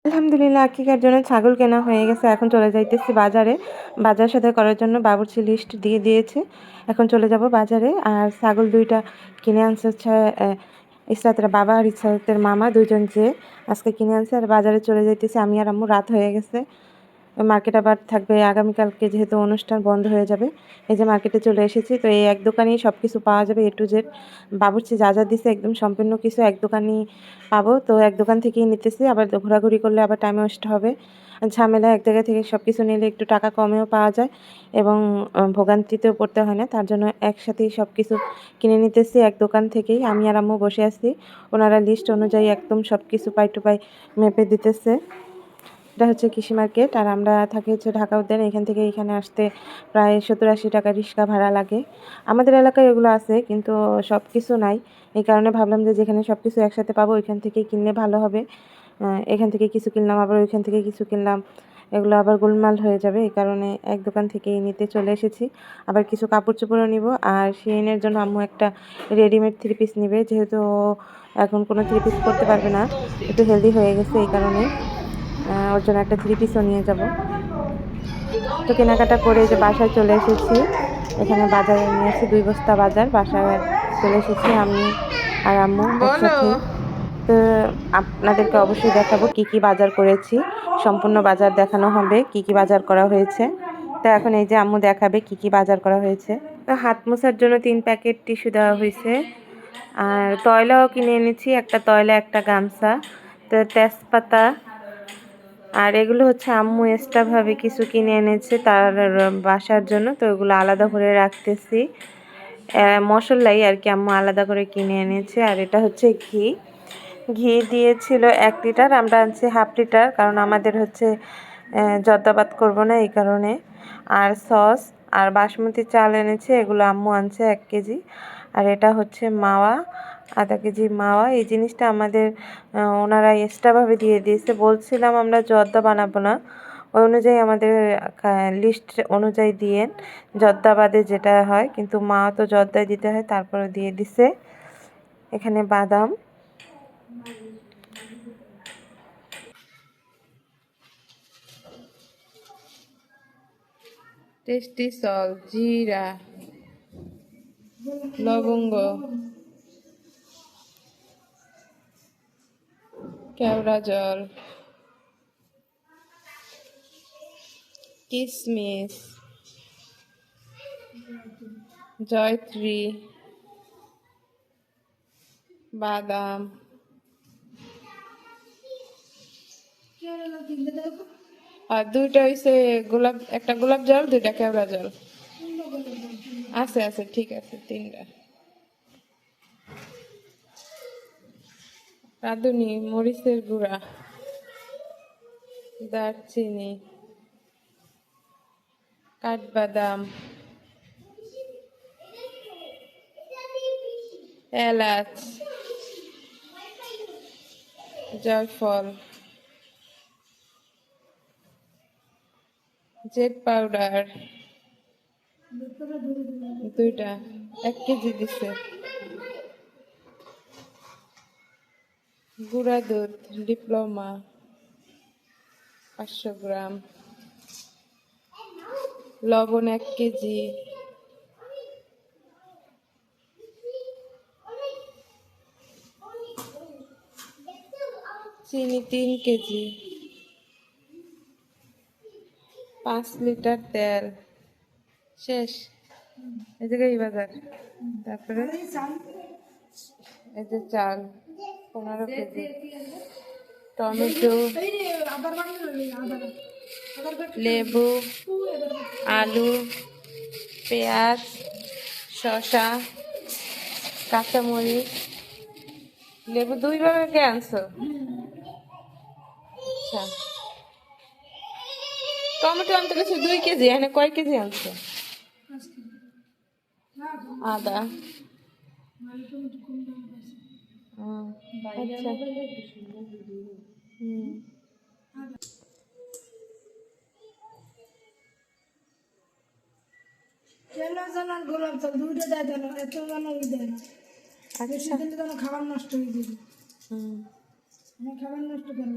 আলহামদুলিল্লাহ, আকিকার জন্য ছাগল কেনা হয়ে গেছে। এখন চলে যাইতেছি বাজারে। বাজার সদাই করার জন্য বাবুর্চি লিস্ট দিয়ে দিয়েছে। এখন চলে যাব বাজারে। আর ছাগল 2টা কিনে আনছে হচ্ছে ইসরাতের বাবা আর ইসরাতের মামা, দুইজন যে আজকে কিনে আনছে। আর বাজারে চলে যাইতেছি আমি আর আম্মু। রাত হয়ে গেছে। মার্কেট আবার থাকবে আগামীকালকে, যেহেতু অনুষ্ঠান বন্ধ হয়ে যাবে। এই যে মার্কেটে চলে এসেছি। তো এই এক দোকানেই সব কিছু পাওয়া যাবে, A to Z। বাবুর্চি যা যা দিছে একদম সম্পূর্ণ কিছু এক দোকানেই পাবো। তো এক দোকান থেকেই নিতেছি। আবার ঘোরাঘুরি করলে আবার টাইম ওয়েস্ট হবে, ঝামেলা। এক জায়গা থেকে সব কিছু নিলে একটু টাকা কমেও পাওয়া যায় এবং ভোগান্তিতেও পড়তে হয় না। তার জন্য একসাথেই সব কিছু কিনে নিতেছি এক দোকান থেকেই। আমি আর আম্মু বসে আছি, ওনারা লিস্ট অনুযায়ী একদম সব কিছু পাই টু পাই মেপে দিতেছে। এটা হচ্ছে কৃষি মার্কেট। আর আমরা থাকি হচ্ছে ঢাকা উদ্যান। এখান থেকে এখানে আসতে প্রায় 70-80 টাকা রিক্সা ভাড়া লাগে। আমাদের এলাকায় এগুলো আছে, কিন্তু সব কিছু নাই। এই কারণে ভাবলাম যে যেখানে সব কিছু একসাথে পাবো ওইখান থেকেই কিনলে ভালো হবে। এখান থেকে কিছু কিনলাম, আবার ওইখান থেকে কিছু কিনলাম, এগুলো আবার গোলমাল হয়ে যাবে। এই কারণে এক দোকান থেকেই নিতে চলে এসেছি। আবার কিছু কাপড় চোপড়ও নিব। আর শিরিনের জন্য আম্মু একটা রেডিমেড 3 পিস নিবে, যেহেতু এখন কোনো 3 পিস পরতে পারবে না, একটু হেলদি হয়ে গেছে। এই কারণে ওর জন্য একটা 3 পিসও নিয়ে যাব। তো কেনাকাটা করে যে বাসায় চলে এসেছি। এখানে বাজারে নিয়েছি 2 বস্তা বাজার। বাসায় চলে এসেছি আমি আর আম্মু একসাথে। তো আপনাদেরকে অবশ্যই দেখাবো কি কি বাজার করেছি। সম্পূর্ণ বাজার দেখানো হবে কি কি বাজার করা হয়েছে। তো এখন এই যে আম্মু দেখাবে কি কি বাজার করা হয়েছে। তো হাত মোছার জন্য 3 প্যাকেট টিস্যু দেওয়া হয়েছে। আর তয়লাও কিনে এনেছি, একটা তয়লা একটা গামছা। তো তেজপাতা, আর এগুলো হচ্ছে আম্মু এক্সট্রাভাবে কিছু কিনে এনেছে তার বাসার জন্য। তো এগুলো আলাদা করে রাখতেছি। মশলাই আর কি আম্মু আলাদা করে কিনে এনেছে। আর এটা হচ্ছে ঘি। ঘি দিয়েছিল 1 লিটার, আমরা আনছি 1/2 লিটার, কারণ আমাদের হচ্ছে জর্দাবাত করব না, এই কারণে। আর সস আর বাসমতি চাল এনেছে, এগুলো আম্মু আনছে 1 কেজি। আর এটা হচ্ছে মাওয়া, আধা কেজি মাওয়া। এই জিনিসটা আমাদের ওনারা এক্সট্রাভাবে দিয়ে দিয়েছে। বলছিলাম আমরা জর্দা বানাবো না, ওই অনুযায়ী আমাদের লিস্ট অনুযায়ী দিয়েন, জর্দা বাদে যেটা হয়। কিন্তু মা তো জর্দায় দিতে হয়, তারপরে দিয়ে দিছে। এখানে বাদাম, টেস্টি সল, জিরা, লবঙ্গ, কেওড়া জল, কিশমিশ, জয়ত্রী, বাদাম, আর 2টা হইছে গোলাপ, একটা গোলাপ জল, 2টা কেওড়া জল। আছে আছে, ঠিক আছে, 3টা। রাঁধুনি, মরিচের গুঁড়া, দারচিনি, কাঠবাদাম, এলাচ, জয়ফল, জেড পাউডার, 2টা, 1 কেজি দিছে। গুঁড়া দুধ ডিপ্লোমা 500 গ্রাম, লবণ 1 কেজি, চিনি 3 কেজি, 5 লিটার তেল। শেষ। এই জায়গায় বাজার। তারপরে এই যে চাল 15 কেজি, টমেটো, লেবু, আলু, পেঁয়াজ, শসা, কাঁচামরিচ। লেবু 2 ভাগে কে আনছো? আচ্ছা। টমেটো আনতে গেছে 2 কেজি, এখানে কয় কেজি আনছো? আদা। আচ্ছা। গোলাপ জল 2টা দেয় দেন, এত জানার দেয় না। আচ্ছা, খাবার নষ্ট হয়ে যাবে। খাবার নষ্ট করে